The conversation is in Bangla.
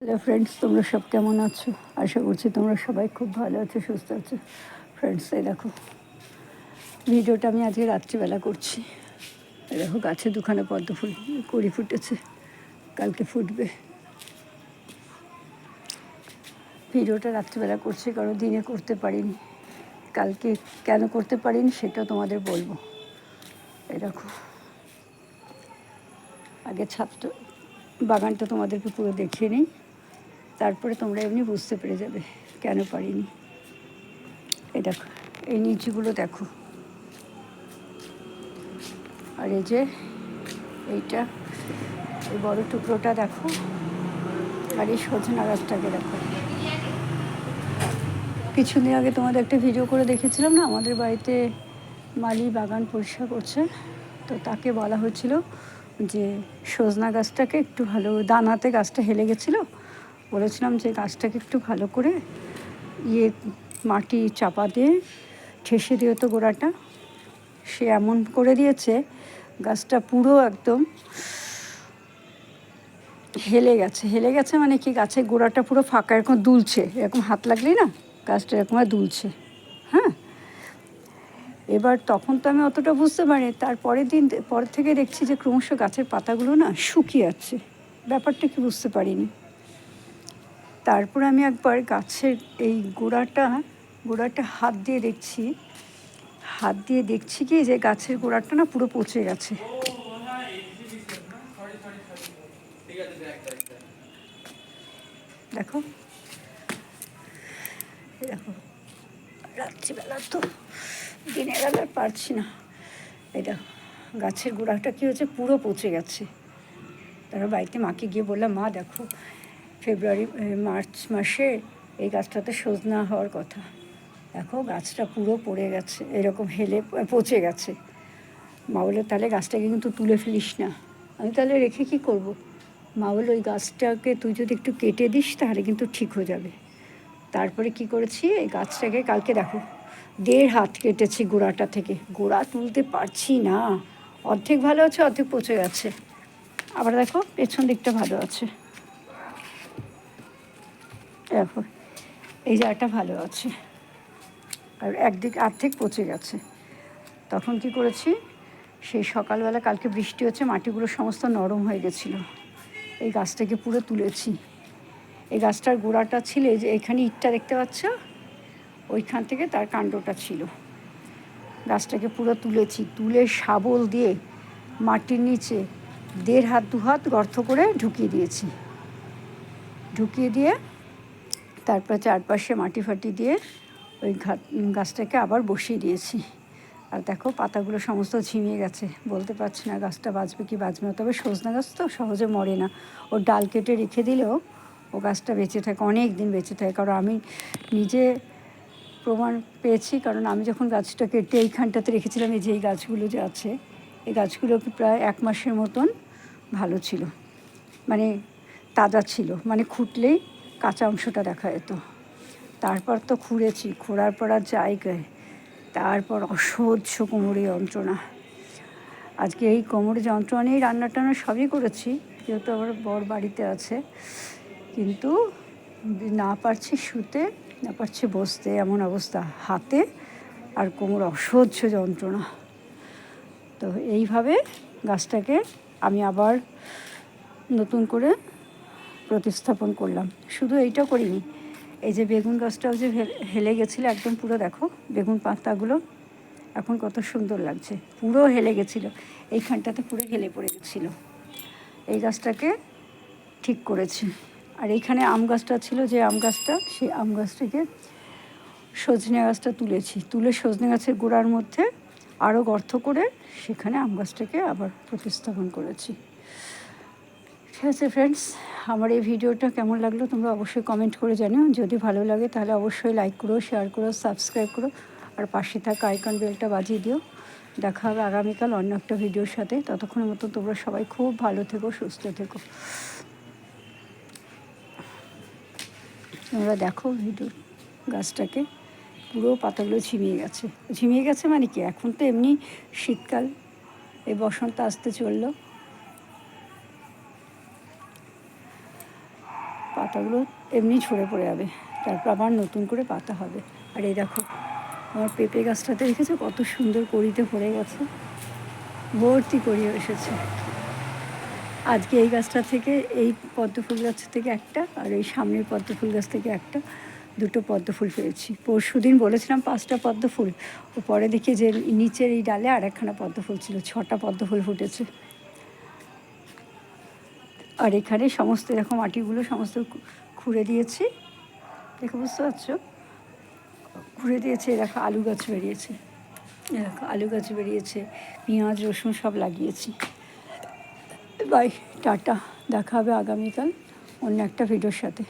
হ্যালো ফ্রেন্ডস, তোমরা সব কেমন আছো? আশা করছি তোমরা সবাই খুব ভালো আছো, সুস্থ আছো। ফ্রেন্ডস, এই দেখো ভিডিওটা আমি আজকে রাত্রিবেলা করছি। এই দেখো গাছে দুখানা পদ্ম ফুল কুড়ি ফুটেছে, কালকে ফুটবে। ভিডিওটা রাত্রিবেলা করছি কারণ দিনে করতে পারিনি। কালকে কেন করতে পারিনি সেটাও তোমাদের বলবো। এই দেখো আগে ছাদটা বাগানটা তোমাদেরকে পুরো দেখিয়ে নিই, তারপরে তোমরা এমনি বুঝতে পেরে যাবে কেন পারিনি। এই দেখো এই নিচগুলো দেখো, আর এই যে এইটা এই বড় টুকরোটা দেখো, আর এই সজনা গাছটাকে দেখো। কিছুদিন আগে তোমাদের একটা ভিডিও করে দেখেছিলাম না, আমাদের বাড়িতে মালি বাগান পরিষ্কার করছে, তো তাকে বলা হয়েছিল যে সজনা গাছটাকে একটু ভালো, দানাতে গাছটা হেলে গেছিলো, বলেছিলাম যে গাছটাকে একটু ভালো করে মাটি চাপা দিয়ে ঠেসে দিও তো গোড়াটা। সে এমন করে দিয়েছে, গাছটা পুরো একদম হেলে গেছে মানে কি, গাছের গোড়াটা পুরো ফাঁকা, এরকম দুলছে, এরকম হাত লাগলেই না গাছটা এরকম দুলছে। হ্যাঁ, এবার তখন তো আমি অতটা বুঝতে পারিনি, তারপরের দিন পর থেকে দেখছি যে ক্রমশ গাছের পাতাগুলো না শুকিয়ে যাচ্ছে, ব্যাপারটা কি বুঝতে পারিনি। তারপর আমি একবার গাছের এই গোড়াটা হাত দিয়ে দেখছি কি যে গাছের গোড়াটা না পুরো পচে গেছে। দেখো দেখো রাত্রিবেলা তো, দিনের বেলা পারছি না। এটা গাছের গোড়াটা কী হচ্ছে, পুরো পচে গেছে। তারপর বাড়িতে মাকে গিয়ে বললাম, মা দেখো মার্চ মাসে এই গাছটাতে সজনা হওয়ার কথা, দেখো গাছটা পুরো পড়ে গেছে, এরকম হেলে পচে গেছে। মা বললো তাহলে গাছটাকে কিন্তু তুলে ফেলিস না। আমি তাহলে রেখে কী করব? মা বললো ওই গাছটাকে তুই যদি একটু কেটে দিস তাহলে কিন্তু ঠিক হয়ে যাবে। তারপরে কি করেছি, এই গাছটাকে কালকে দেখো 1.5 হাত কেটেছি গোড়াটা থেকে, গোড়া তুলতে পারছি না। অর্ধেক ভালো আছে, অর্ধেক পচে গেছে। আবার দেখো পেছন দিকটা ভালো আছে, দেখো এই জায়গাটা ভালো আছে, আর একদিক অর্ধেক পচে গেছে। তখন কি করেছি, সেই সকালবেলা কালকে বৃষ্টি হচ্ছে, মাটিগুলো সমস্ত নরম হয়ে গেছিলো, এই গাছটাকে পুরো তুলেছি। এই গাছটার গোড়াটা ছিল যে এখানে ইটটা দেখতে পাচ্ছ, ওইখান থেকে তার কাণ্ডটা ছিল। গাছটাকে পুরো তুলে শাবল দিয়ে মাটির নিচে 1.5 হাত 2 হাত গর্ত করে ঢুকিয়ে দিয়ে তারপর চারপাশে মাটি ফাটি দিয়ে ওই গাছটাকে আবার বসিয়ে দিয়েছি। আর দেখো পাতাগুলো সমস্ত ঝিমিয়ে গেছে, বলতে পারছি না গাছটা বাঁচবে কি বাঁচবে না। তবে সজনা গাছ তো সহজে মরে না, ওর ডাল কেটে রেখে দিলেও ও গাছটা বেঁচে থাকে, অনেক দিন বেঁচে থাকে। কারণ আমি নিজে প্রমাণ পেয়েছি, কারণ আমি যখন গাছটা কেটে এইখানটাতে রেখেছিলাম, এই যে এই গাছগুলো যে আছে, এই গাছগুলো প্রায় 1 মাসের মতন ভালো ছিল, মানে তাজা ছিল, মানে খুঁটলেই কাঁচা অংশটা দেখা যেত। তারপর তো খোঁড়ার পর আর জায়গায়, তারপর অসহ্য কোমরে যন্ত্রণা। আজকে এই কোমরে যন্ত্রণা নিয়েই রান্না টান্না সবই করেছি, যেহেতু আমার বর বাড়িতে আছে, কিন্তু না পারছি শুতে, না পারছি বসতে, এমন অবস্থা, হাতে আর কোমর অসহ্য যন্ত্রণা। তো এইভাবে গাছটাকে আমি আবার নতুন করে প্রতিস্থাপন করলাম। শুধু এইটা করিনি, এই যে বেগুন গাছটাও যে হেলে গেছিলো একদম পুরো, দেখো বেগুন পাতাগুলো এখন কত সুন্দর লাগছে, পুরো হেলে গেছিলো, এইখানটাতে পুরো হেলে পড়ে গেছিলো, এই গাছটাকে ঠিক করেছি। আর এইখানে আম গাছটা ছিল, যে আম গাছটা, সেই আম গাছটাকে সজনে গাছটা তুলে সজনে গাছের গোড়ার মধ্যে আরও গর্ত করে সেখানে আম গাছটাকে আবার প্রতিস্থাপন করেছি। ঠিক আছে ফ্রেন্ডস, আমার এই ভিডিওটা কেমন লাগলো তোমরা অবশ্যই কমেন্ট করে জানিও। যদি ভালো লাগে তাহলে অবশ্যই লাইক করো, শেয়ার করো, সাবস্ক্রাইব করো, আর পাশে থাকা আইকন বেলটা বাজিয়ে দিও। দেখা হবে আগামীকাল অন্য একটা ভিডিওর সাথে। ততক্ষণের মতো তোমরা সবাই খুব ভালো থেকো, সুস্থ থেকো। তোমরা দেখো ভিডিও গাছটাকে পুরো পাতাগুলো ঝিমিয়ে গেছে মানে কি, এখন তো এমনি শীতকাল, এই বসন্ত আসতে চললো, পাতাগুলো এমনি ঝরে পড়ে যাবে, তারপর আবার নতুন করে পাতা হবে। আর এই দেখো আমার পেঁপে গাছটাতে দেখেছো কত সুন্দর কড়িতে ভরে গেছে, ভর্তি কড়ি এসেছে। আজকে এই গাছটা থেকে, এই পদ্ম ফুল গাছ থেকে একটা, আর এই সামনের পদ্ম ফুল গাছ থেকে একটা, দুটো পদ্ম ফুল পেয়েছি। পরশুদিন বলেছিলাম 5টা পদ্ম ফুল, ও পরে দেখি যে নিচের এই ডালে আর একখানা পদ্ম ফুল ছিল, 6টা পদ্ম ফুল ফুটেছে। আর এখানে সমস্ত এরকম মাটিগুলো সমস্ত খুঁড়ে দিয়েছি, দেখো বুঝতে পারছো, খুঁড়ে দিয়েছে। দেখো আলু গাছ বেরিয়েছে, দেখো আলু গাছ বেরিয়েছে, পেঁয়াজ রসুন সব লাগিয়েছি। বাই, টাটা, দেখা হবে আগামীকাল অন্য একটা ভিডিওর সাথে।